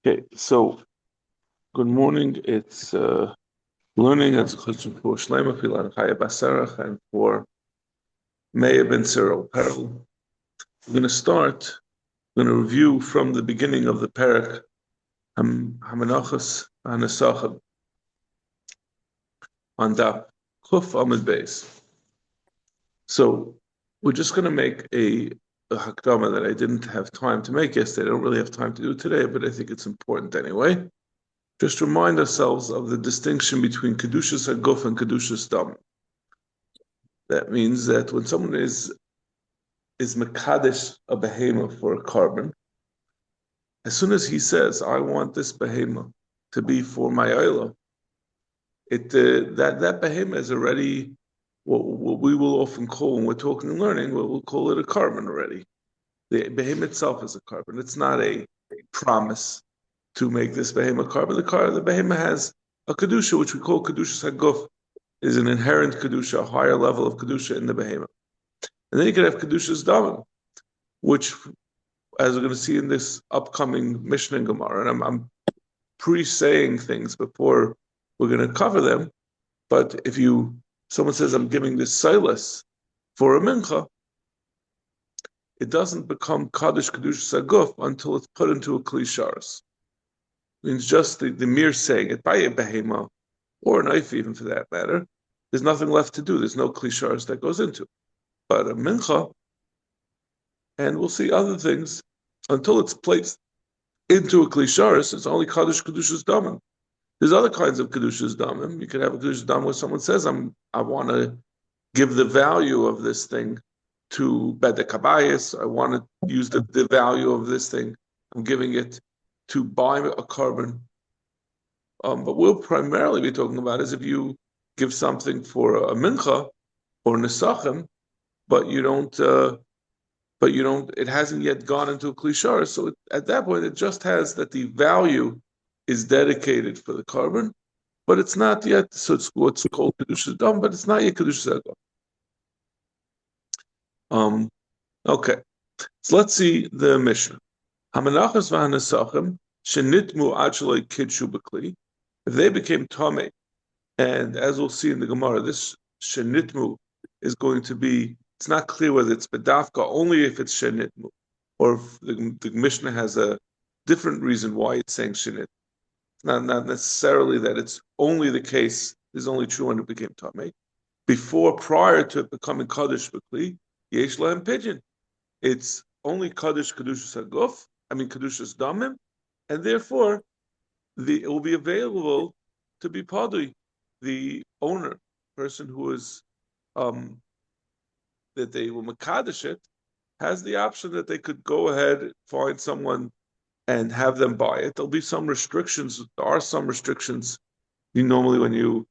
Okay, so good morning. It's learning as Chutz for Shlema Filan Chaya Basarach and for Meir Ben Cyril Peril. We're going to start. We're going to review from the beginning of the parak Menachos Hanasachim on Daf Kuf Amid Beis. So we're just going to make a hakdama that I didn't have time to make yesterday. I don't really have time to do today, but I think it's important anyway. Just remind ourselves of the distinction between Kedushas HaGuf and Kedushas Dam. That means that when someone is Mekadesh a behemoth for a carbon, as soon as he says, I want this behemoth to be for my Oila, that behemoth is already what we will often call, when we're talking and learning, we'll call it a carbon already. The behemoth itself is a carbon. It's not a promise to make this behemoth carbon. The behemoth has a kedusha, which we call kedushas haguf, is an inherent kedusha, a higher level of kedusha in the behemoth. And then you can have kedushas damim, which, as we're going to see in this upcoming Mishnah and Gemara, and I'm pre-saying things before we're going to cover them. But if someone says, I'm giving this silas for a mincha, it doesn't become kaddish kedushas haguf until it's put into a klisharis. Means just the mere saying it by a behema or a knife, even for that matter, there's nothing left to do. There's no klishars that goes into it. But a mincha, and we'll see other things, until it's placed into a klisharis, it's only kaddish kedushas damim. There's other kinds of kedushas damim. You could have a kedushas damim where someone says, I want to give the value of this thing to bedek habayis. I want to use the value of this thing. I'm giving it to buy a carbon. But we'll primarily be talking about is if you give something for a mincha or nesachim, but you don't, it hasn't yet gone into a klishar. So at that point, it just has that the value is dedicated for the carbon, but it's not yet, so it's what's called kedushas dam, but it's not yet kedushas hagam. Okay, so let's see the Mishnah. Hamanachas v'hanasachim shenitmu ad sheloi kidshu b'kli. If they became tamei, and as we'll see in the Gemara, this shenitmu is going to be, it's not clear whether it's bedafka, only if it's shenitmu, or if the Mishnah has a different reason why it's saying shenit. It's not necessarily that it's only the case, is only true when it became tamei. Prior to it becoming kaddish b'kli, yesh lahem pidyon. It's only kaddish kedushas haguf, kedushas damim, and therefore it will be available to be padui, the owner, person who is that they will mekadesh it, has the option that they could go ahead, find someone, and have them buy it. There'll be some restrictions. There are some restrictions. Normally, when you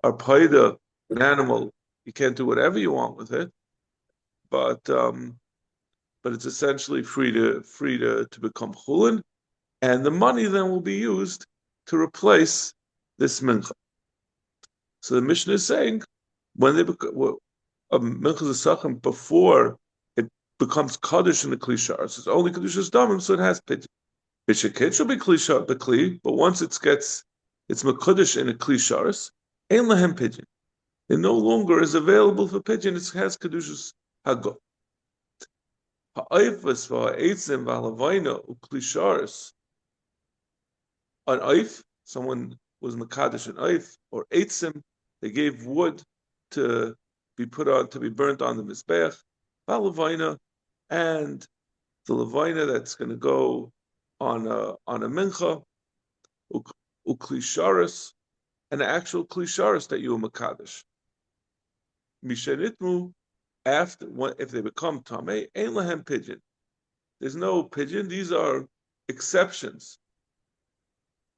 are paida an animal, you can't do whatever you want with it, but it's essentially free to become chulin, and the money then will be used to replace this mincha. So the Mishnah is saying when they become minchas esachim, before it becomes kaddish in the klishar, so it's only kedushas damim, so it has pidyon. Bishakit should be klishar bekli, but once it's mekadosh in a klisharis, ein lahem pidyon. It no longer is available for pidyon. It has kedushas haguf. Ha'ayfas v'ha'eitzim v'halavayna uklisharis. An oif, someone was mekadosh an oif, or eitzim, they gave wood to be burnt on the mizbeach, v'halavayna, and the levayna that's going to go on a mincha, uklisharis, an actual klisharis that you are mekadosh. Mishenitmu, if they become tamei, ein lahem pidyon. There's no pidyon. These are exceptions.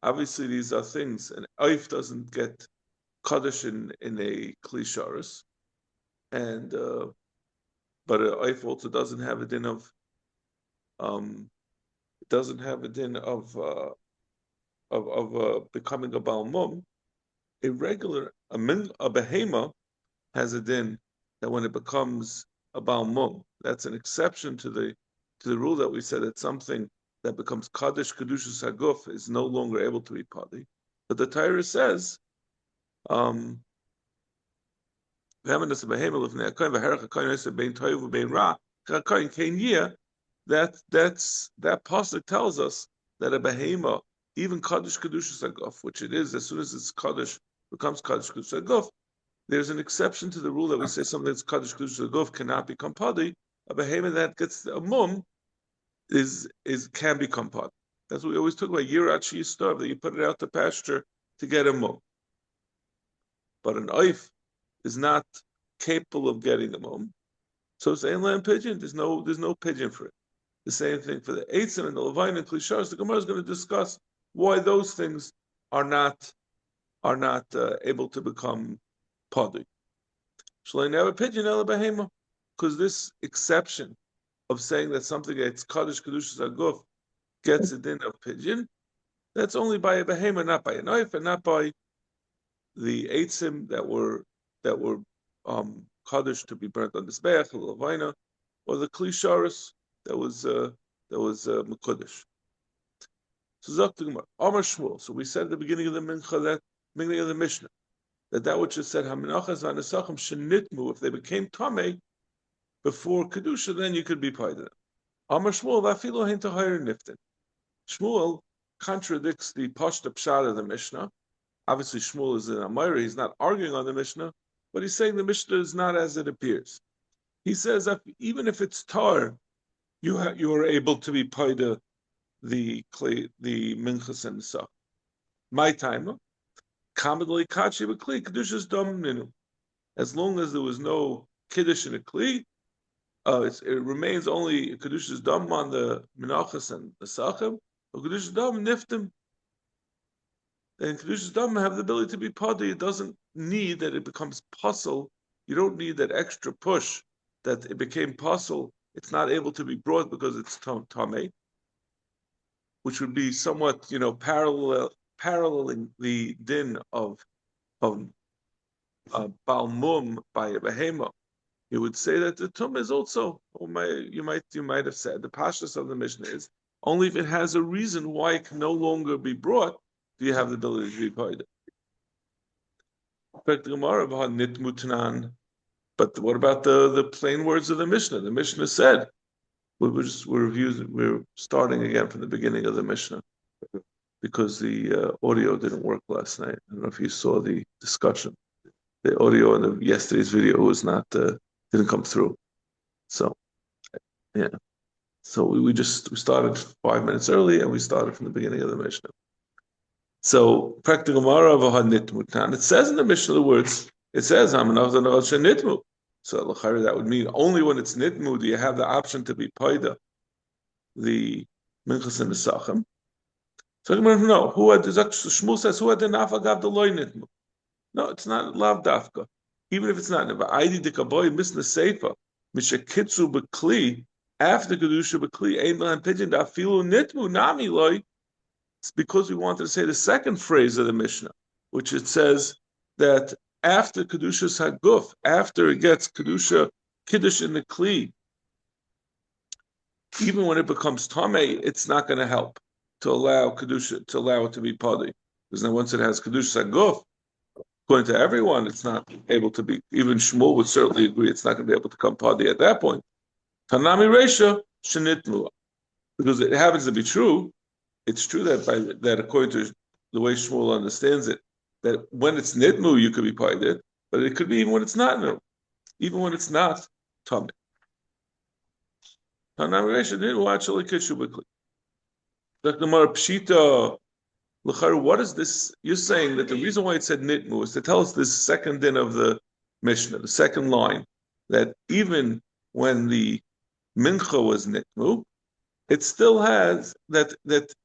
Obviously, these are things. An oif doesn't get kaddish in a klisharis, and but an oif also doesn't have a din of becoming a balmum. A behema has a din that when it becomes a balmum, that's an exception to the rule that we said that something that becomes Kaddish Kedushas Haguf is no longer able to be Padi. But the Torah says, that's that pasuk tells us that a behema, even Kaddish Kedushas Haguf, which it is, as soon as it's Kaddish, becomes Kaddish Kedushas Haguf, there's an exception to the rule that we say something that's Kaddish Kedushas Haguf cannot become Padi. A behema that gets a mum can become Padi. That's what we always talk about. Yirat Shiyistar, that you put it out to pasture to get a mum. But an oif is not capable of getting a mum. So it's ein land pigeon. There's no pigeon for it. The same thing for the eitzim and the levine and klishars. The Gemara is going to discuss why those things are not able to become padi. Shall I have a pigeon ela behema? Because this exception of saying that something that's kaddish kedushas aguf gets a din of pigeon, that's only by a behema, not by a knife, and not by the eitzim that were kaddish to be burnt on the zbeach, the levina, or the klisharis that was mekudesh. So Zok the Gemara, Amar Shmuel. So we said at the beginning of the mincha, that beginning of the Mishnah, that which is said Menachos v'Nesachim shenitmu, if they became tamei before kedusha, then you could be paid them. Amar Shmuel v'afilo hein tahayir niftin. Shmuel contradicts the pashta pshat of the Mishnah. Obviously, Shmuel is an Amayra. He's not arguing on the Mishnah, but he's saying the Mishnah is not as it appears. He says that even if it's tar, you are able to be paida the minchas and the sach. My time, commonly kachi b'kli kedushas dam ninu. As long as there was no kiddush in a kli, it remains only kedushas dam on the menachos and the sachem, or kedushas dam niftim. And kedushas dam have the ability to be padi. It doesn't need that it becomes puzzle. You don't need that extra push that it became puzzle. It's not able to be brought because it's tamei, which would be somewhat, paralleling the din of balmum by a behema. You would say that the tum is also, you might have said, the pashtus of the Mishnah is only if it has a reason why it can no longer be brought do you have the ability to be paid. But what about the plain words of the Mishnah? The Mishnah said, we're starting again from the beginning of the Mishnah because the audio didn't work last night. I don't know if you saw the discussion. The audio in yesterday's video was not didn't come through. So yeah. So we started 5 minutes early and we started from the beginning of the Mishnah. So practical mara of nitmu. It says in the Mishnah the words. It says nitmu. So that would mean only when it's nitmu do you have the option to be paida the minchas and the sachem. So no. Shmuel says who had the nafagav the loy nitmu. No, it's not lav dafka. Even if it's not nevaidi dikaboy misna seifa mishakitzu bekli after kedusha bekli ein lan pidyon dafilu nitmu nami loy. It's because we wanted to say the second phrase of the Mishnah, which it says that after Kedushas Haguf, after it gets Kiddush in the Kli, even when it becomes Tamei, it's not going to help to allow it to be Padi. Because then once it has Kedushas Haguf, according to everyone, it's not able to be, even Shmuel would certainly agree, it's not going to be able to come Padi at that point. Tanami Reisha, Shenitmu. Because it happens to be true, it's true that according to the way Shmuel understands it, that when it's nitmu you could be paided, but it could be even when it's not nu, even when it's not tummy. What is this? You're saying that the reason why it said nitmu is to tell us this second din of the Mishnah, the second line, that even when the mincha was nitmu, it still has that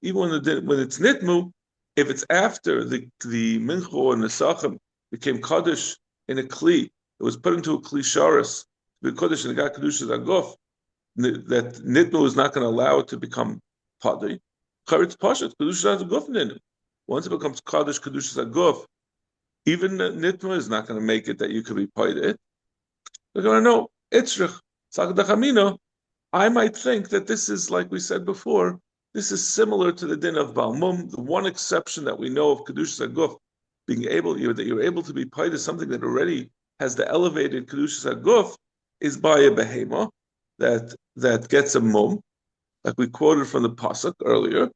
even when it's nitmu, if it's after the mincha or nesachim became kaddish in a kli, it was put into a kli sharis to be kaddish and it got kedushas aguf, that nitmu is not going to allow it to become padi. Charitz pashat kedushas aguf nitmu. Once it becomes kaddish kedushas aguf, even nitmu is not going to make it that you could be paid. They're going to know itzrich sagdachamino. I might think that this is, like we said before, this is similar to the din of Balmum. The one exception that we know of Kedushas Haguf being able, that you're able to be paid to something that already has the elevated Kedushas Haguf is by a behema that gets a mum, like we quoted from the pasuk earlier.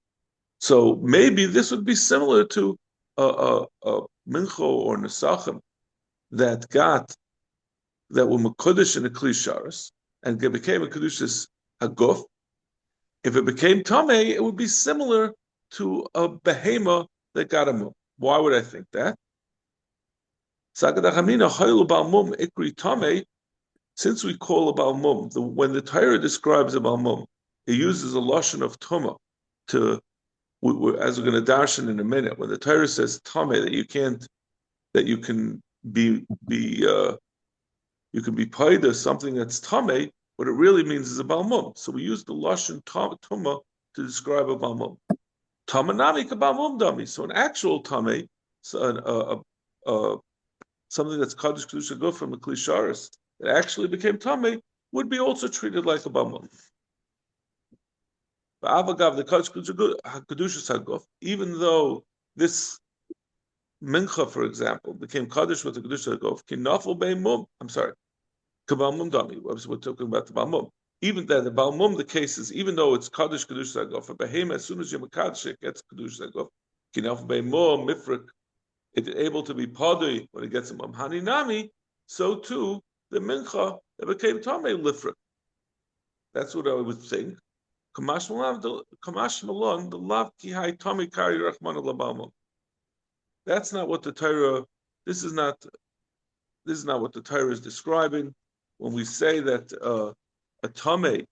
So maybe this would be similar to a mincho or nesachim that were mekudesh in a klisharis and became a kedushas haguf. If it became tamei, it would be similar to a behema that got a mum. Why would I think that? Since we call a balmum, when the Torah describes a balmum, it uses a lashon of tuma to, as we're going to darshan in a minute. When the Torah says tame, that you can be paid as something that's tame, what it really means is a balmum. So we use the lashon tuma to describe a balmum. Tamanami ka balmum dami. So an actual tame, something that's kaddish kedusha go from a klisharis that actually became tame would be also treated like a balmum. The kedusha haguf, even though this mincha, for example, became kaddish with the kedusha haguf, kinafel beimum. I'm sorry. Kabalmum dami. We're talking about the balmum. Even that the balmum, the case is even though it's kaddish kedusha haguf, a behema, as soon as you're makadosh, it gets kedusha haguf. Kinaf beimum mifrik, it's able to be padui when it gets a mum. Haninami, so too the mincha that became tamei lifrik. That's what I would think. Kamash malon the lav ki hai tamei kari rachman labalmum. That's not what the Torah. This is not what the Torah is describing. When we say that a tamei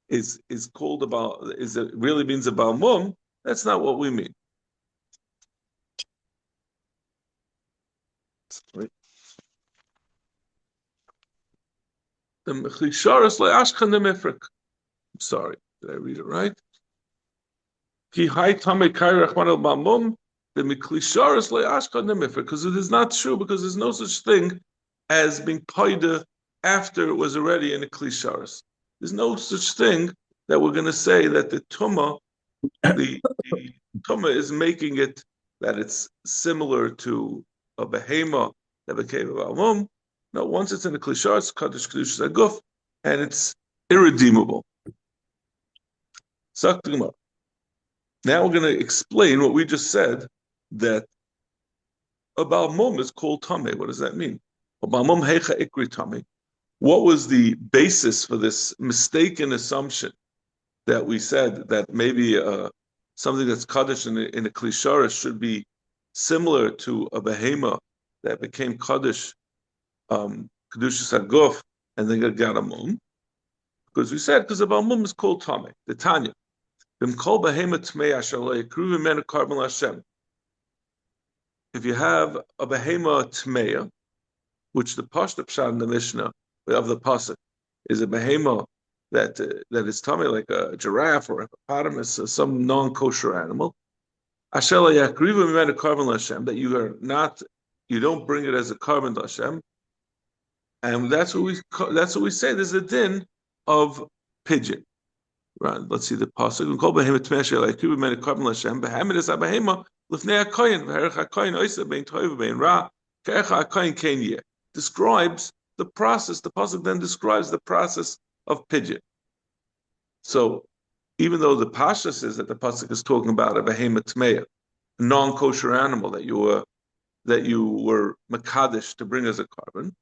is called about it really means a balmum, that's not what we mean. Right. The mechlisharis le'ashkan demifrik. I'm sorry, did I read it right? Ki hai tamei kari rachman balmum. The miklisharis le'ashkan demifrik, because it is not true, because there's no such thing as being paida after it was already in a klisharis. There's no such thing that we're going to say that the tumah is making it that it's similar to a behema that became a balmum. No, once it's in a klisharis, kaddish kedusha haguf, and it's irredeemable. Now we're going to explain what we just said, that a balmum is called tamei. What does that mean? A balmum heicha ikri tamei. What was the basis for this mistaken assumption that we said that maybe something that's kaddish in a klisharis should be similar to a behema that became kaddish, kedushas haguf, and then got a mum? Because we said because a balmum is called tamei. The Tanya. If you have a behema tmeya, which the pashta pshat in the Mishnah of the pasuk is a behema that is tummy like a giraffe or a hippopotamus or some non-kosher animal, that you don't bring it as a carbon to Hashem, and that's what we say. There's a din of pigeon. Right. Let's see the pasuk. We call behema tmeya like krivu mena carbon Hashem. Behema is a behema lifnei hakoyin v'herech hakoyin oisa bein toiv bein ra ke'echa hakoyin kein yeh. Describes the process. The pasuk then describes the process of pigeon. So, even though the pasha says that the pasuk is talking about a behema tmeya, a non-kosher animal that you were makadesh to bring as a carbon,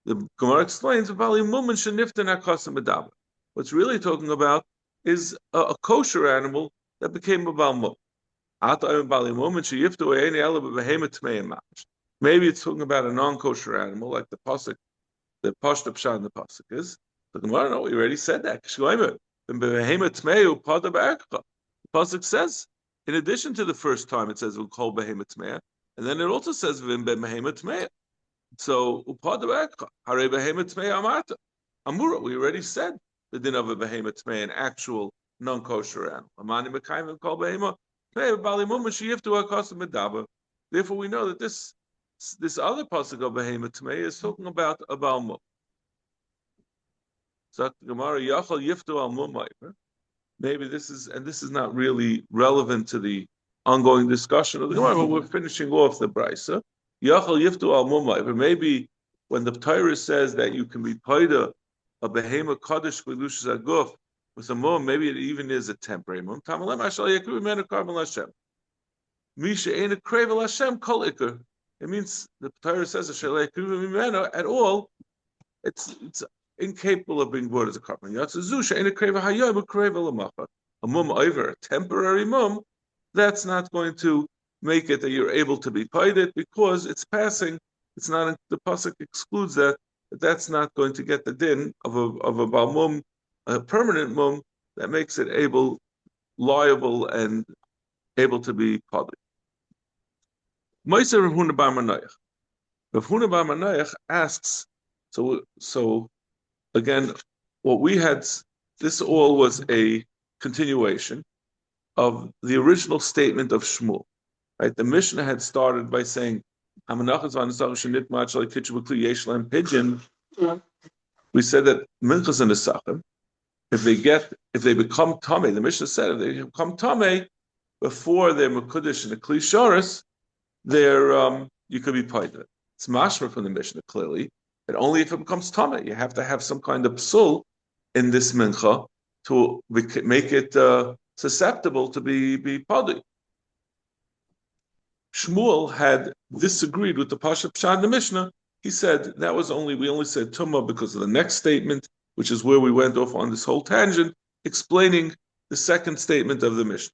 the Gemara explains v'vali mumen sheniften hakasim medaber. What's really talking about is a kosher animal that became a balmum. Maybe it's talking about a non-kosher animal, like the pashta pshat in the pasuk is. The Gemara, no, we already said that. The pasuk says, in addition to the first time, it says "Ukol behema tmeya," and then it also says "Vim behema tmeya." So upada be'ekcha, harei behema tmeya amarta. Amura, we already said the din of a behema tmeya, an actual non-kosher animal. Amani mekayim kol behema tmeya bali mum sheyiftu hakasim medaber. Therefore, we know that this other pasuk of behema tmeya is talking about a balmum. So the Gemara yachal yiftu al mum. maybe this is not really relevant to the ongoing discussion of the Gemara, but we're finishing off the brisa. Yachal yiftu al mumai, but maybe when the Torah says that you can be paida a behema kaddish v'lushas aguf with a mum, maybe it even is a temporary mum. Tamalem ashal yakru mena karban Hashem. Misha ain't a kravel Hashem kol ikar. It means the Torah says ashal yakru mena at all. It's incapable of being brought as a carbon. Yatzuzusha ain't a kravel hayom a kravel lamacha. A mum over a temporary mum, that's not going to make it that you're able to be paid because it's passing. It's not, the pasuk excludes that, but that's not going to get the din of a balmum, a permanent mum that makes it liable and able to be paid. Ma'aser Rav Huna bar Menachos. Rav Huna bar Menachos asks, so again, what we had, this all was a continuation of the original statement of Shmuel. Right? The Mishnah had started by saying, Menachos pigeon. We said that Menachos and Nesachim, if they become Tameh, the Mishnah said if they become Tameh before they're Mekudesh and the Kli Sharis, you could be paid. It's mashma from the Mishnah clearly that only if it becomes Tameh, you have to have some kind of psul in this mincha to make it susceptible to be paid. Shmuel had disagreed with the Pasha Pshat in the Mishnah. He said we only said Tumah because of the next statement, which is where we went off on this whole tangent, explaining the second statement of the Mishnah.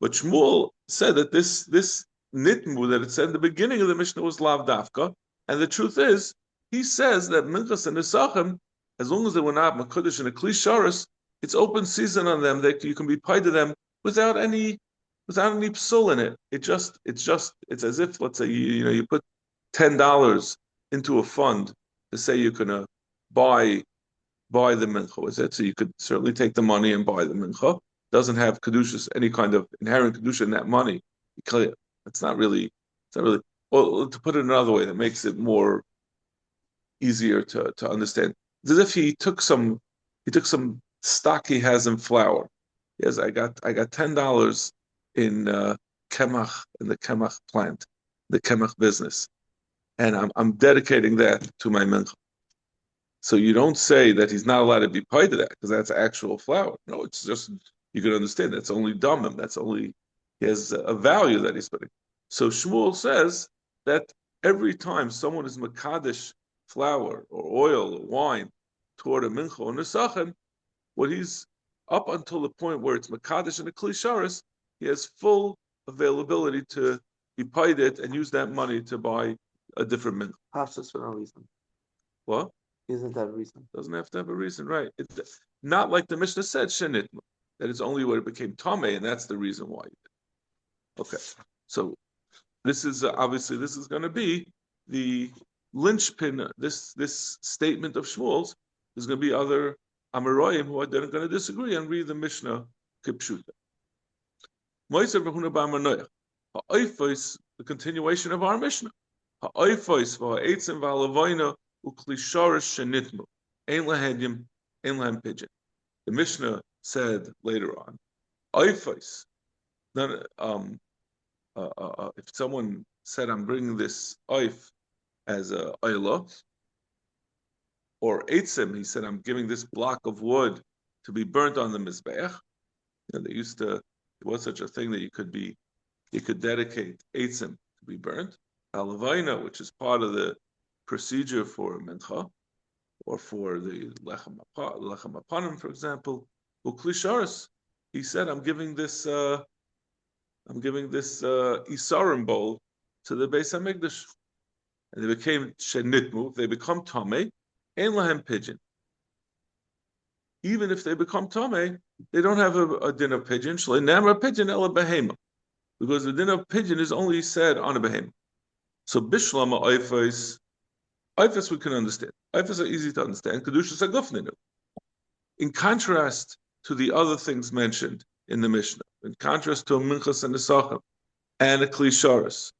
But Shmuel said that this nitmu that it said in the beginning of the Mishnah was lav dafka, and the truth is, he says that Minchas and Nesachim, as long as they were not Mekudesh and a Kli Sharis, it's open season on them that you can be paid to them without any psul in it. It's as if, let's say, you put $10 into a fund to say you're going to buy the mincha, is it? So you could certainly take the money and buy the mincha. Doesn't have kedushas, any kind of inherent kedusha in that money. It's not really. Well, to put it another way, that makes it more easier to understand. It's as if he took some stock he has in flour. Yes, I got $10 in kemach, in the kemach plant, the kemach business, and I'm dedicating that to my mincha. So you don't say that he's not allowed to be paid to that because that's actual flour. No, it's just, you can understand that's only damim. That's only, he has a value that he's putting. So Shmuel says that every time someone is makadesh flour or oil or wine toward a mincha or nesachem, what he's up until the point where it's makadesh and a kli sharis, he has full availability to be paid it and use that money to buy a different mincha. Pashas for no reason. What? Isn't that a reason? Doesn't have to have a reason, right? Not like the Mishnah said, shenit, that it's only when it became tameh, and that's the reason why. Okay, so this is obviously this is going to be the linchpin. This statement of Shmuel's. There's going to be other Amoraim who are then going to disagree and read the Mishnah kipshuta. Ma'aser Rav Huna bar Menachos. Ha'oifos, the continuation of our Mishnah. Ha'oifos v'ha'etzim v'halavayna u'kli sharish shenitmu. Ein lahedim, ein lahem pigeon. The Mishnah said later on, oifos. If someone said, "I'm bringing this oif as a oila," or eitzim, he said, "I'm giving this block of wood to be burnt on the mizbeach." There was such a thing that you could dedicate eitzim to be burnt. Alavaina, which is part of the procedure for a mincha, or for the lechem apanim, for example, ukli sharis. He said, "I'm giving this isarim bowl to the Beis Hamikdash," and they became shenitmu. They become tamei, ein lahem pigeon. Even if they become tamei, they don't have a din of pigeon. Shlei namar pigeon ela behema, because the din of pigeon is only said on a behema. So bishlama oifos we can understand. Oifos are easy to understand. Kedushas agufninu. In contrast to the other things mentioned in the Mishnah, in contrast to a minchas and a sachem and a kli sharis,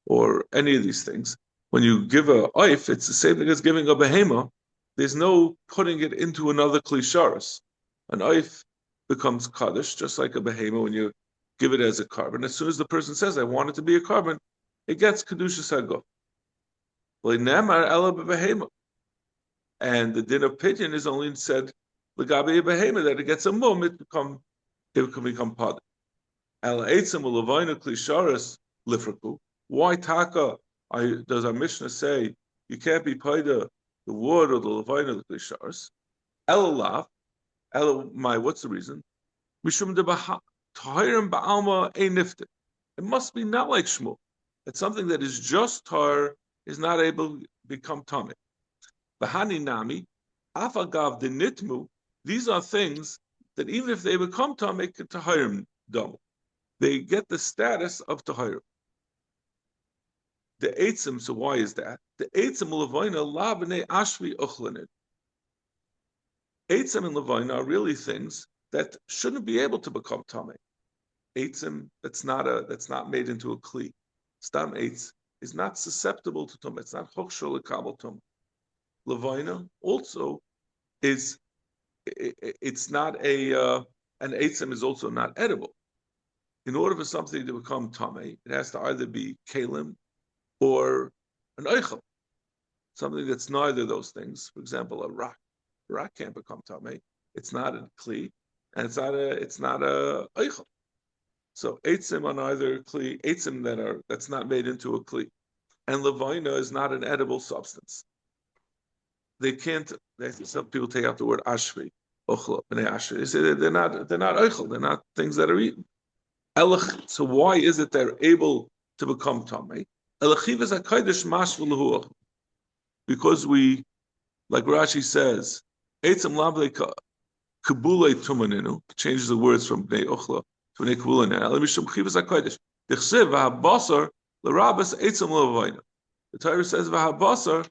or any of these things, when you give a oif, it's the same thing as giving a behema. There's no putting it into another kli sharis. An oif becomes kaddish, just like a behemoth when you give it as a carbon. As soon as the person says, I want it to be a carbon, it gets kedushas haguf. And the din of pidyon is only said legabe a behemoth that it gets a mum, it can become pod. El eitzim u'levainu klisharis lifraku. Why taka? Does our Mishnah say you can't be paida the wood or the levainu the klisharis? El lav. What's the reason? Mishum de tahirim ba'alma ein nifted. It must be not like Shmuel. It's something that is just tar, is not able to become tummy. Bahani nami, afagav de nitmu. These are things that even if they become tummy, tahirim double. They get the status of tahirim. The eitzim. So why is that? The eitzim levayna labne ashvi uchlanid. Eitzim and levayna are really things that shouldn't be able to become tummy. Eitzim that's not made into a kli. Stam eitz is not susceptible to tumah. It's not chokshel lekabel tumah. Levayna also is. It's not an eitzim is also not edible. In order for something to become tamei, it has to either be kalim or an eichel, something that's neither of those things. For example, a rock. A rock can't become tamei. It's not a kli, and it's not a eichel. So eitzim are neither kli, eitzim that's not made into a kli, and levayna is not an edible substance. They can't. Some people take out the word ashvi, ochla, b'nei ashvi. They say they're not eichel. They're not things that are eaten. So why is it they're able to become tamei? Because we, like Rashi says, eitzim lablei kabulei tumaninu, changes the words from bnei ochla to bnei kabulei. Elamishum chivas hakodesh. Dichsev v'habasar l'rabas eitzim levayna. The Torah says v'habasar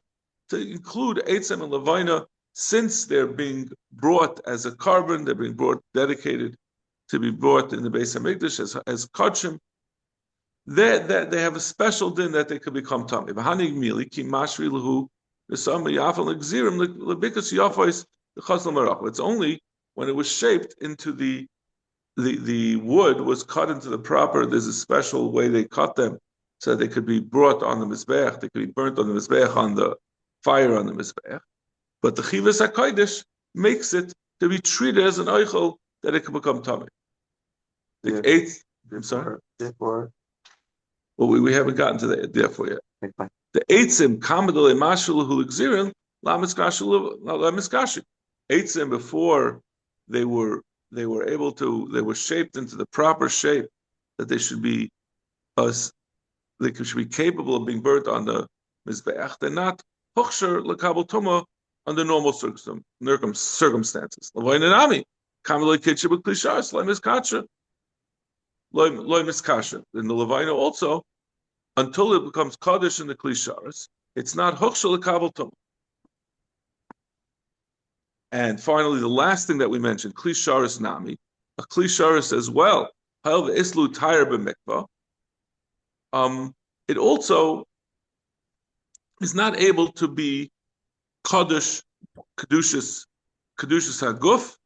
to include eitzim and levayna, since they're being brought as a carbon, they're being brought dedicated to be brought in the Beis Hamikdash as kachim. They have a special din that they could become tamei. V'hanig mili ki mashri lehu v'sam yafal l'gzirim lebikus yafos l'chaslam marach. It's only when it was shaped into the wood was cut into the proper. There's a special way they cut them so that they could be brought on the mizbeach. They could be burnt on the mizbeach, on the fire on the mizbeach. But the chivas hakodesh makes it to be treated as an eichel that it can become tamei. The eighth. I'm sorry. Therefore. Well, we haven't gotten to that therefore yet. Okay. The eitzim kamadole mashul hulixirin lamiskashi. Eitzim before they were shaped into the proper shape that they should be should be capable of being burnt on the mizbeach. They're not hochsher lekabel tuma under normal circumstances. Lavoinanami kamadole kitche b'klishas lamiskacha. Loy miskasha. In the Levina also, until it becomes kaddish in the klisharis, it's not hochshel lekabel tumah. And finally, the last thing that we mentioned, klisharis nami, a klisharis as well. However, islu tayr b'mikvah. It also is not able to be kaddish haguf.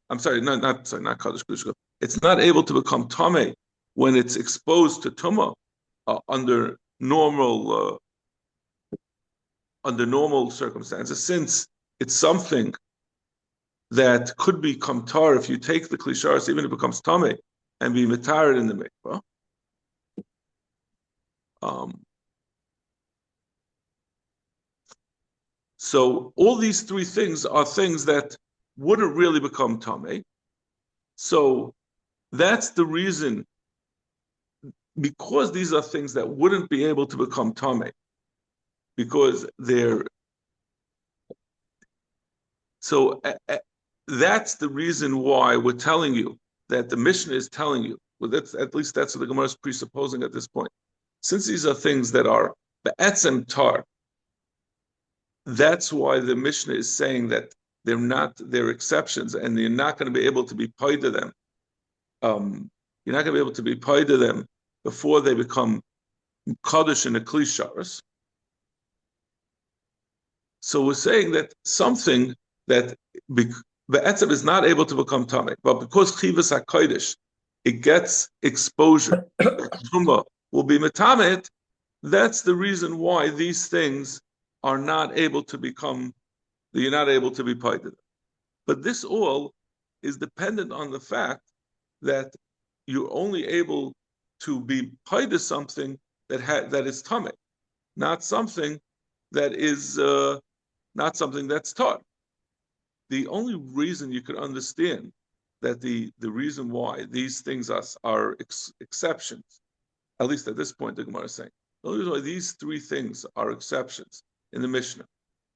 I'm sorry, not kaddish kedushas. It's not able to become tamei when it's exposed to tumah under normal circumstances, since it's something that could become tar if you take the klisharis, even if it becomes tamei, and be mitared in the mikvah. So all these three things are things that wouldn't really become tamei. So that's the reason. Because these are things that wouldn't be able to become tamei, because they're so. That's the reason why we're telling you that the Mishnah is telling you. Well, that's at least that's what the Gemara is presupposing at this point. Since these are things that are be'etzem tar, that's why the Mishnah is saying that they're exceptions, and you're not going to be able to be paid to them. You're not going to be able to be paid to them before they become kaddish in a klisharis. So we're saying that something that Be'etzem is not able to become tamei, but because chivas hakodesh, it gets exposure. Tumah will be metamet. That's the reason why these things are not able to become. You're not able to be paided. But this all is dependent on the fact that you're only able to be paid something that is tamei, not something that is not something that's taught. The only reason you could understand that the reason why these things are exceptions, at least at this point, the Gemara is saying, the only reason why these three things are exceptions in the Mishnah,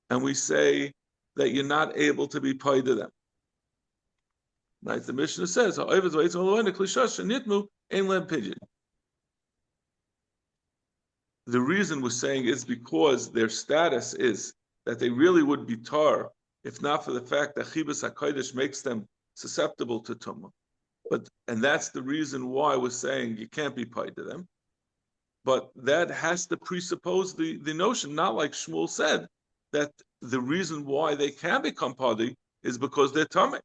and we say that you're not able to be paid to them. Right? The Mishnah says, the reason we're saying is because their status is that they really would be tar if not for the fact that Chibas HaKodesh makes them susceptible to Tumah. And that's the reason why we're saying you can't be paid to them. But that has to presuppose the notion, not like Shmuel said, that the reason why they can become party is because they're Tameh.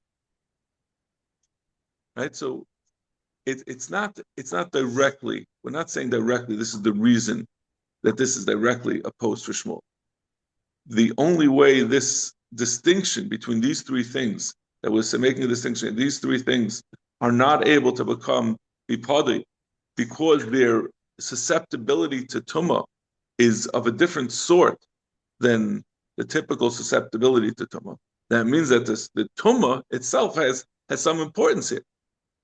Right? So it's not directly, we're not saying directly this is the reason that this is directly opposed for Shmuel. The only way this distinction between these three things, that we're making a distinction, these three things are not able to become bipadi because their susceptibility to tumah is of a different sort than the typical susceptibility to tumah. That means that the tumah itself has some importance here.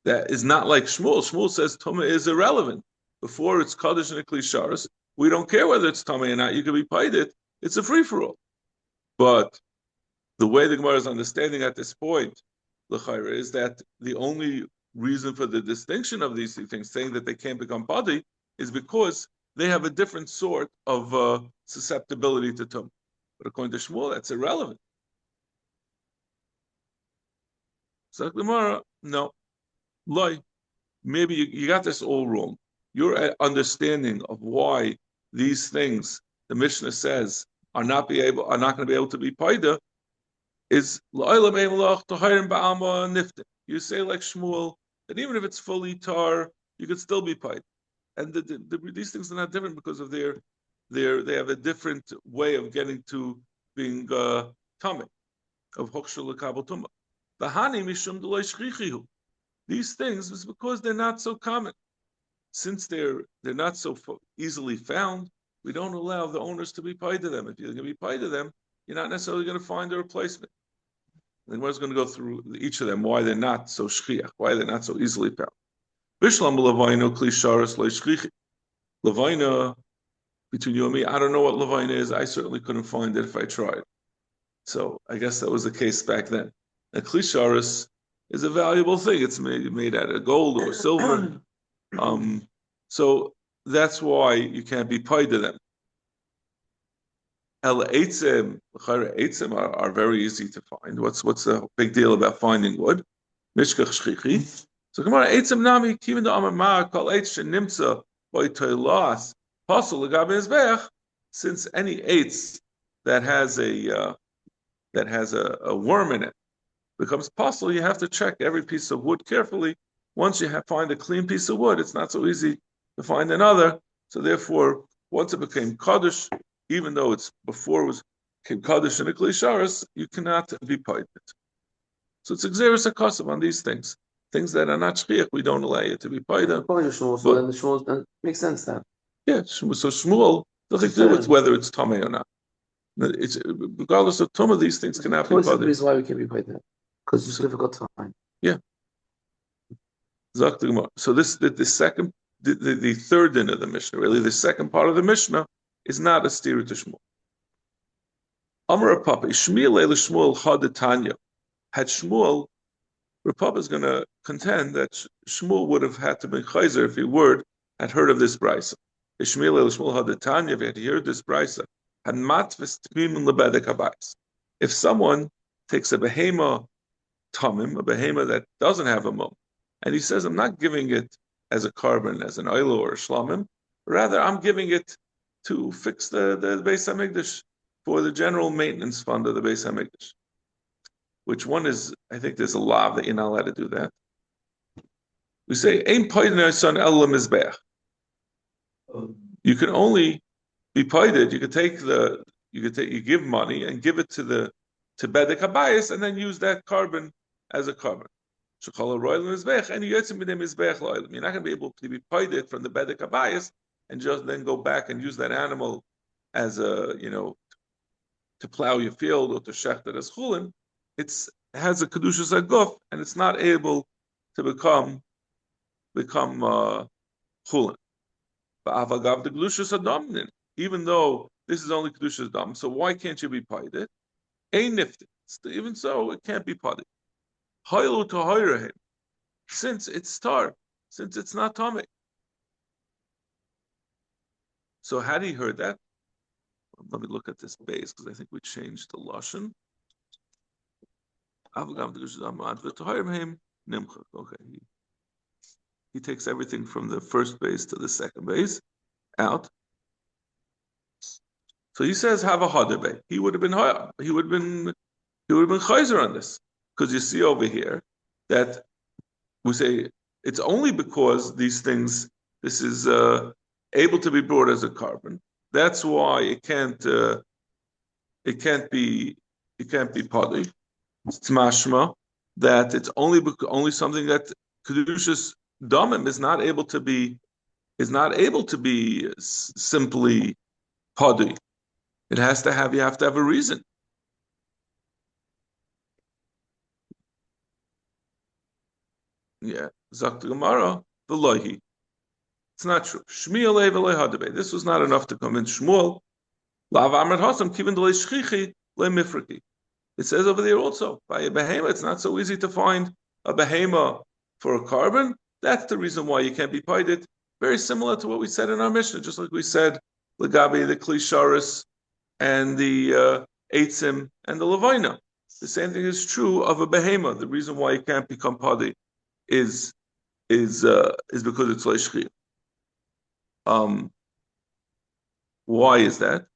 That is not like Shmuel. Shmuel says tumah is irrelevant. Before it's kaddish and a klisharis, we don't care whether it's tumah or not. You can be paid it. It's a free for all. But the way the Gemara is understanding at this point, l'chayra, is that the only reason for the distinction of these two things, saying that they can't become body, is because they have a different sort of susceptibility to tumah. But according to Shmuel, that's irrelevant. So Gemara, no, loy, maybe you got this all wrong. Your understanding of why these things the Mishnah says are not going to be able to be paida is you say like Shmuel that even if it's fully tar, you could still be paid. And these things are not different because of they have a different way of getting to being tamei, of hokshul l'kabel tumah. Bahani mishum d'lo shchichihu. These things is because they're not so common. Since they're not so easily found, we don't allow the owners to be paid to them. If you're going to be paid to them, you're not necessarily going to find a replacement. And we're going to go through each of them, why they're not so shchiach, why they're not so easily found. Bishlam levaino klisharis leishchichi. Levaina, between you and me, I don't know what levaina is. I certainly couldn't find it if I tried. So I guess that was the case back then. A klisharis is a valuable thing. It's made out of gold or silver. So that's why you can't be paid to them. El eitzim are very easy to find. What's the big deal about finding wood? Mishkach shchichi. So Gemara eitzim nami kivin da amar ma kol eitz shenimtza by toilas pasul legabe mizbeach. Since any eitz that has a worm in it becomes pasul, you have to check every piece of wood carefully. Once you find a clean piece of wood, it's not so easy to find another. So therefore, once it became kaddish, even though it's before it became kaddish in a klisharis, you cannot be paid it. So it's exeris akasav on these things. Things that are not shchiach, we don't allow you to be paid. So then the Shmuel makes sense then. Yeah, so Shmuel doesn't do with whether it's tamei or not. It's regardless of tumah, these things cannot be paid. What's the reason why we can be paid that? Because it's a difficult time. Yeah. So this the third din of the Mishnah, really the second part of the Mishnah, is not a steer to Shmuel. Amar Papa, Shmuel Shmuel Hadetanya. Had Shmuel, Papa is going to contend that Shmuel would have had to be chayzer if he had heard of this brisa. Shmuel Hadetanya, if he had heard this brisa, had matvis tmim lebedek habayis. If someone takes a behema tamim, a behema that doesn't have a mum, and he says, I'm not giving it as a carbon, as an oil or a shlamim, rather I'm giving it to fix the Beis HaMikdash for the general maintenance fund of the Beis HaMikdash. Which one is I think there's a law that you're not allowed to do that. We say, "Ein paidin son el mizbeach." You can only be paided. You give money and give it to bedek habayis, and then use that carbon as a carbon. You're not going to be able to be paided from the bedek habayis and just then go back and use that animal as to plow your field or to shechter as chulin. It has a kedushas aguf, and it's not able to become chulin. But avagav the kedushas adamnin, even though this is only kedushas dam, so why can't you be paided? Ein nifted. Even so, it can't be paided. Hailu to him, since it's star, since it's not tummy. So had he heard that? Let me look at this base because I think we changed the lashon. Okay, he takes everything from the first base to the second base out. So he says have a hadebe. He would have been chayzer on this, because you see over here that we say it's only because these things, this is able to be brought as a carbon. That's why it can't be padi. It's mashma that it's only something that kedushas damim is not able to be simply padi. You have to have a reason. Yeah, Zakt Gemara, v'lohi. It's not true. Shmi'alei v'lei hadebe. This was not enough to convince Shmuel. Lav amrat hasam kiven d'lei shchichi le mifraki. It says over there also, by a behema, it's not so easy to find a behema for a carbon. That's the reason why you can't be paided. Very similar to what we said in our Mishnah, just like we said, Lagabi, the Klisharis, and the Eitzim, and the Levina. The same thing is true of a behema. The reason why you can't become paided is because it's leishchiyah. Why is that?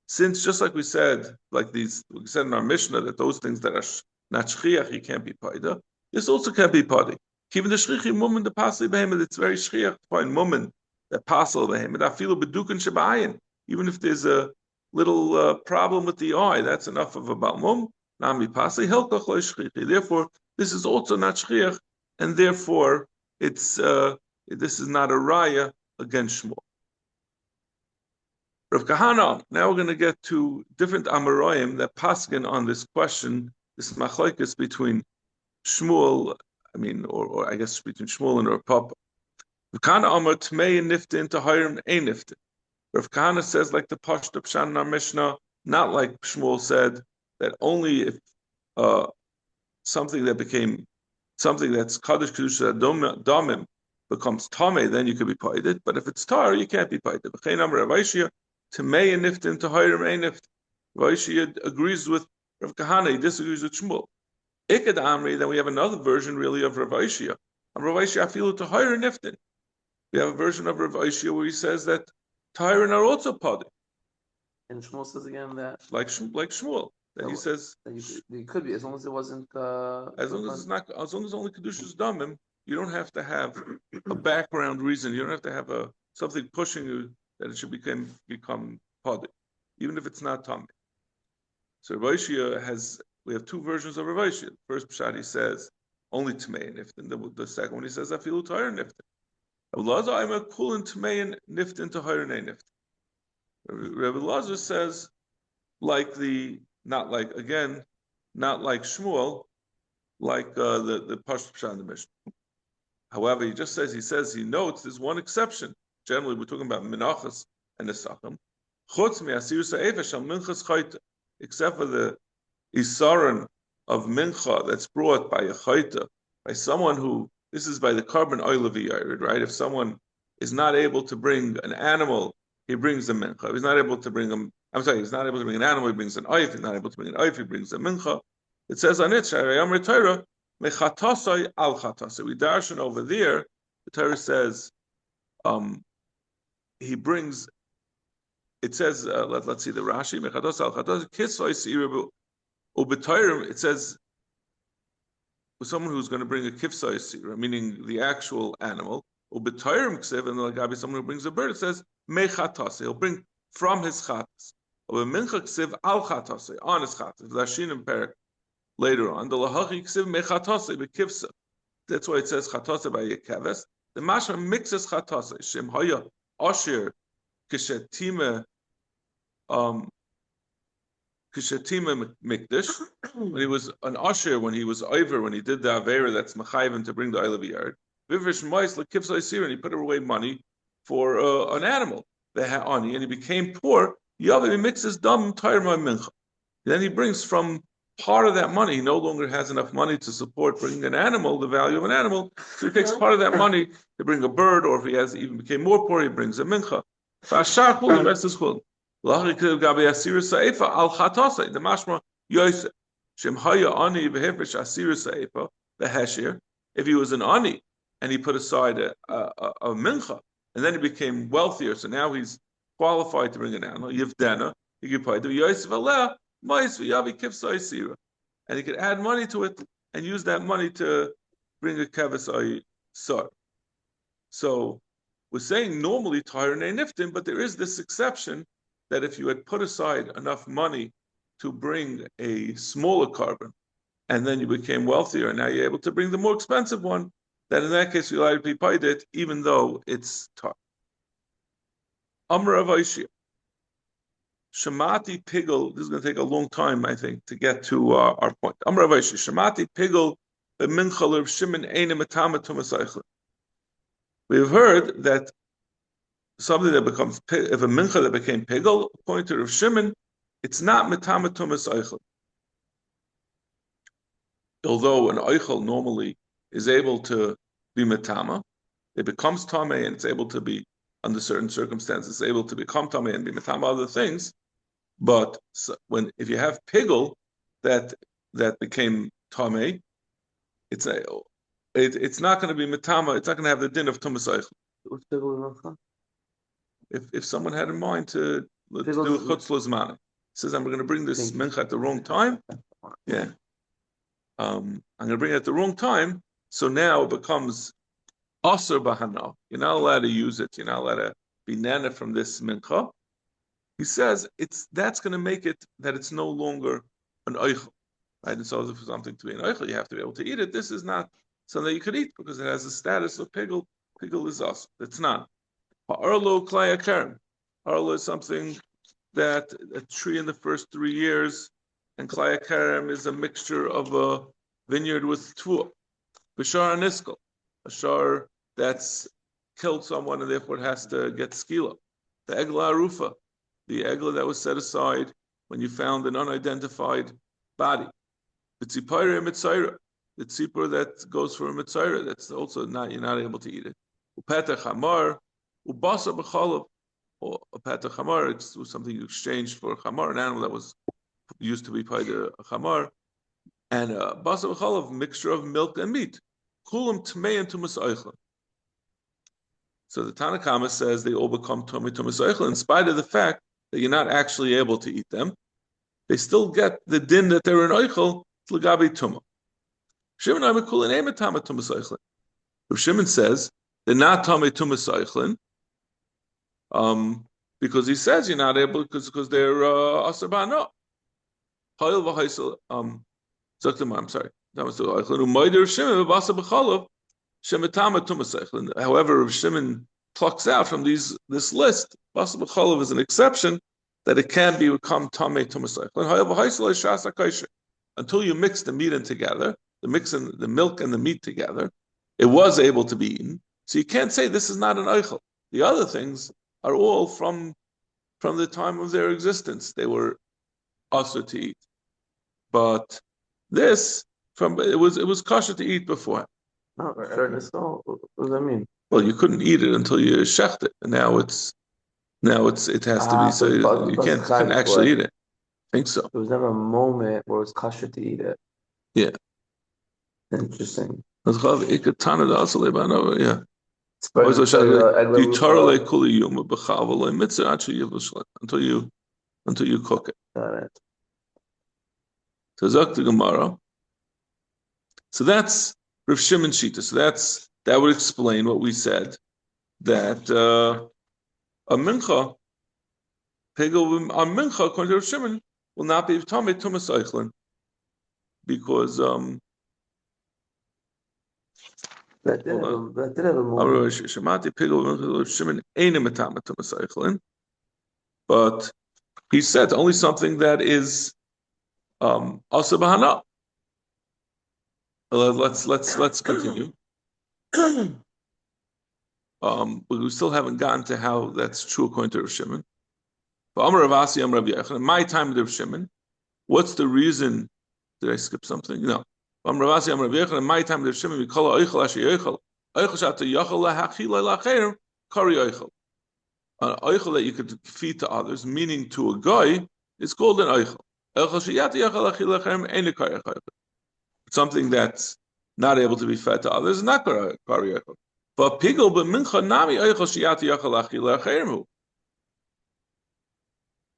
Since just like we said, we said in our Mishnah that those things that are not shchiach, you can't be paida. This also can't be paida. Even the shchichi mumen, the pasli behemoth, it's very shchiach to find mumen that pasal behemoth. Afilu bedukin shebayin. Even if there's a little problem with the eye, that's enough of a balmum. Nami pasli helkach lo shchichi. Therefore, this is also not shchiach, and therefore this is not a raya against Shmuel. Rav Kahana, now we're going to get to different Amoraim that paskin on this question, this machlokes between Shmuel, or I guess between Shmuel and Rav Papa. Rav Kahana Amar Tmei Niftin to Hiram Ein Niftin. Rav Kahana says like the Pashto Pshan in our Mishnah, not like Shmuel said, that only if something that's Kaddish Kedusha Domim becomes Tameh, then you could be paided. But if it's Tar, you can't be paided. V'chein Amar Rav Aishia, Tmei Niftin to Hiram Ein Niftin. Rav Aishia agrees with Rav Kahana, he disagrees with Shmuel. Ikad Amri, then we have another version really of Rav Aishia. And Rav Aishia afilu to Hiram Niftin. We have a version of Rav Aishia where he says that Tyron are also paided. And Shmuel says again that like Shmuel, that he says that you could be, as long as it wasn't as long as only Kedushas Damim, you don't have to have a background reason. You don't have to have something pushing you that it should become paided, even if it's not Tameh. So Rav Aishia we have two versions of Rav Aishia. The first pshat he says only Tmei Niftin. The second one he says Afilu Tyron Niftin. Elazar I'm a kulin Tmei Niftin to Hiron Niftin. Rabbi Elazar says not like Shmuel, like the Pashto Pshat in the Mishnah. However, he notes there's one exception. Generally, we're talking about Menachos and Nesachim. Chutz me'asir sa'efa shal minchas chayta, except for the isaron of mincha that's brought by a chayta, by someone who, this is by the carbon oil of the right? If someone is not able to bring an animal, he brings a mincha. If he's not able to bring he's not able to bring an animal, he brings an oif. He's not able to bring an oif, he brings a mincha. It says on it, Sha'ayam Torah, mechatasai al chatasai. We darshan over there, the Torah says, he brings it says, let's see the Rashi, Mechatos al Chatos, Kisoi Sirabu, Ubetayrim, it says, someone who's going to bring a kifsai sira, meaning the actual animal, ubetayrim ksiv, and like Gabi, someone who brings a bird, it says mechatas. He'll bring from his chatas. Mincha ksiv al chatas, on his chatas. Lashinim perik later on. The lahachi ksiv mechatas bekifsa. That's why it says chatas by yekeves. The mashma mixes chatas. Shem haya ashir kishetima Kishatima Mikdash, when he was an usher, when he was over, when he did the Avera, that's Machayvim to bring the Oil of Yard. Vivish Mois Lekivsai Sir, and he put away money for an animal, the Ha'ani, and he became poor. Yavi mixes dam Tairma Mincha. Then he brings from part of that money, he no longer has enough money to support bringing an animal, the value of an animal, so he takes part of that money to bring a bird, or if he has even became more poor, he brings a Mincha. The rest is chul. The mashma Yosef Shem Haya Ani v'Hefesh Asir Seifa the Heshir. If he was an ani and he put aside a mincha, and then he became wealthier, so now he's qualified to bring an animal. Yivdena he could pay the Yosef Aleh Mais v'Yavi Kivsai Sira, and he could add money to it and use that money to bring a kevesai sar. So we're saying normally Tahir Nei Niftim, but there is this exception that if you had put aside enough money to bring a smaller carbon, and then you became wealthier, and now you're able to bring the more expensive one, then in that case you allowed to be paid it, even though it's tar. Amr of Aishia. Shemati Pigel, this is going to take a long time, I think, to get to our point. Amr of Aishia. Shemati Pigel, the Minchal of Shimon Eine Matama Tumasaichel. We've heard that something that becomes, if a mincha that became pigel, according to Rav Shimon, it's not metama tumas eichel. Although an eichel normally is able to be metama, it becomes tameh and it's able to be, under certain circumstances, able to become tameh and be metama other things. But if you have pigel that became tameh, it's not going to be metama. It's not going to have the din of tumas eichel. If someone had in mind to do a chutz lozmana, says I'm going to bring this mincha at the wrong time. Yeah, I'm going to bring it at the wrong time. So now it becomes aser bahana. You're not allowed to use it. You're not allowed to be nana from this mincha. He says that's going to make it that it's no longer an eichel. Right? And so for something to be an eichel, you have to be able to eat it. This is not something that you could eat because it has the status of pigel. Pigel is aser. It's not. Arlo klaya kerem. Arlo is something that a tree in the first 3 years, and klaya kerem is a mixture of a vineyard with tvua. Bishar aniskel, a shar that's killed someone and therefore it has to get skila. The egla arufa, the egla that was set aside when you found an unidentified body. The tzipayra mitzayra, the tzipor that goes for a mitzayra, that's also you're not able to eat it. Upetach hamar. Ubasa b'chalav, or a pata chamar, it's something you exchanged for a chamar, an animal that was used to be paid a chamar, and a basa b'chalav, mixture of milk and meat. Kulam tmei and tumas eichel. So the Tanakama says they all become tumas eichel, in spite of the fact that you're not actually able to eat them. They still get the din that they're an eichel, l'gabi tuma. Shimon Amikul and Emetama tumas eichel. Shimon says they're not tamei tumas eichel. Because he says you're not able because they're asaba no. I'm sorry. However, Rav Shimon plucks out from this list. Basa b'chalav is an exception that it can become tamei tumas eichel. Until you mix the meat in together, the milk and the meat together, it was able to be eaten. So you can't say this is not an eichel. The other things are all from the time of their existence. They were also to eat, but this it was kosher to eat before. What does that mean? Well, you couldn't eat it until you shecht it, and now it has to be so you can't actually eat it. I think so. There was never a moment where it was kosher to eat it. Yeah. Interesting. Yeah. Spread Until you cook it. Got it. So Zok the Gemara. So that's Rav Shimon Shita. So that would explain what we said, that a mincha, pigel a mincha according to Rav Shimon will not be tamei tumas eichlin, because That did have a moment. Shemati pigel Rav Shimon ain't tamei tumas eichlin, but he said only something that is also bahana. Let's continue. We still haven't gotten to how that's true according to Rav Shimon. But Amar Rav Asi, Amar Rav Yechon, in my time with Rav Shimon, what's the reason? Did I skip something? No. Amar Rav Asi, Amar Rav Yechon, in my time with Rav Shimon, we call it oichel asher yoichel. Oichel shata yochel lahachila lacherim, kari oichel. An oichel that you could feed to others, meaning to a guy, is called an oichel. Oichel sheyata yochel lachila lacherim, ain't a kari oichel. Something that's not able to be fed to others is not kari oichel. But pigel b'mincha nami oichel sheyata yochel lachila lacherim.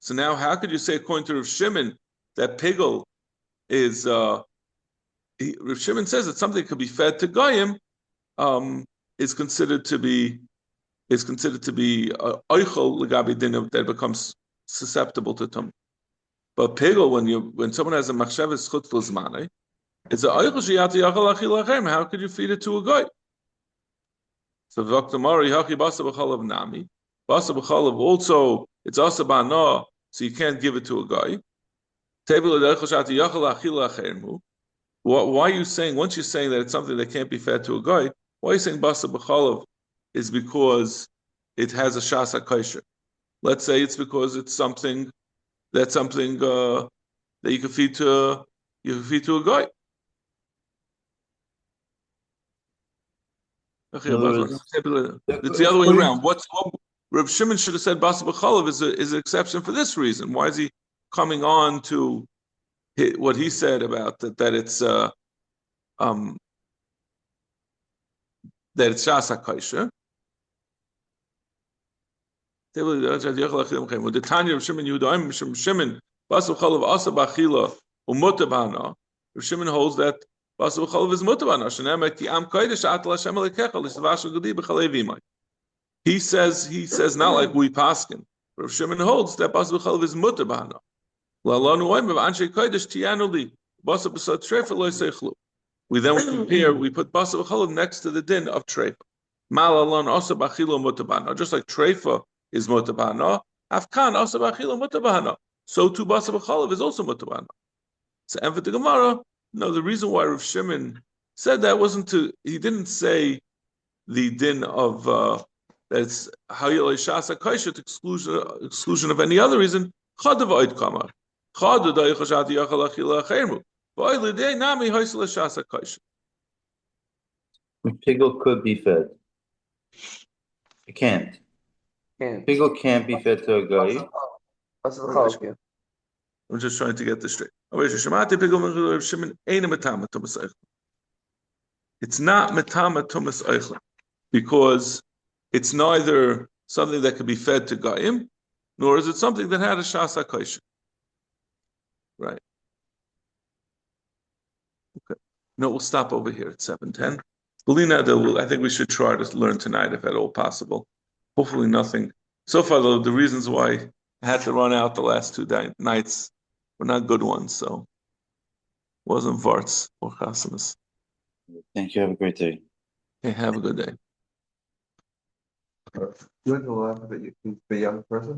So now, how could you say, according to Rav Shimon, that pigel is? Rav Shimon says that something that could be fed to goyim is considered to be oichel legabi din that becomes susceptible to tum. But pigel, when someone has a machshavas chutz l'zmanei, it's a oichel sheyati yachal achil lachem. How could you feed it to a goy? So v'oktamari hachi basa b'chalav nami, basa b'chalav also it's also ba'ana. So you can't give it to a guy. Why are you saying, once you're saying that it's something that can't be fed to a guy, why are you saying basa b'chalav is because it has a shas ha'kosher? Let's say it's because it's something that you can feed to a guy. It's the other way around. What Reb Shimon should have said basa b'chalav is an exception for this reason. Why is he coming on to what he said about that it's shas ha'kosher? The Tanya of Shimon Yehuda Shimon basa b'chalav asa b'achila umuta b'hana. Reb Shimon holds that basa b'chalav is muta b'hana. Shenemek ki am kodesh atal Hashem alekecha l'svashu gedi b'chalei v'imai. He says not like we paskin. Rav Shimon holds that basa b'chalav is mutar b'hana. La'alanu oim b'anshe kodesh tiyanu li basa b'sat treifa lo yiseichlu. We then compare. We put basa b'chalav next to the din of treifa. Mal alon asa b'achilo mutar b'hana. Just like treifa is mutar b'hana, afkan asa b'achilo mutar b'hana. So too basa b'chalav is also mutar b'hana. So and for the Gemara, no. The reason why Rav Shimon said that wasn't he didn't say the din of. That's how you shas ha'kosher to exclusion of any other reason. Chadav oid kamar. Chadav da yichashati yachal achila achaymu. V'oid l'dei nami hoysel shas ha'kosher. Pigel could be fed. It can't. Pigel can't be fed to a guy. I'm just trying to get this straight. It's not metama tumas eichlin because it's neither something that could be fed to Goyim, nor is it something that had a shas ha'kosher. Right. Okay. No, we'll stop over here at 7:10. Belina, I think we should try to learn tonight, if at all possible. Hopefully nothing. So far, though, the reasons why I had to run out the last two nights were not good ones, so it wasn't Varts or Chasimus. Thank you. Have a great day. Okay, have a good day. You're the one that you can be a young person?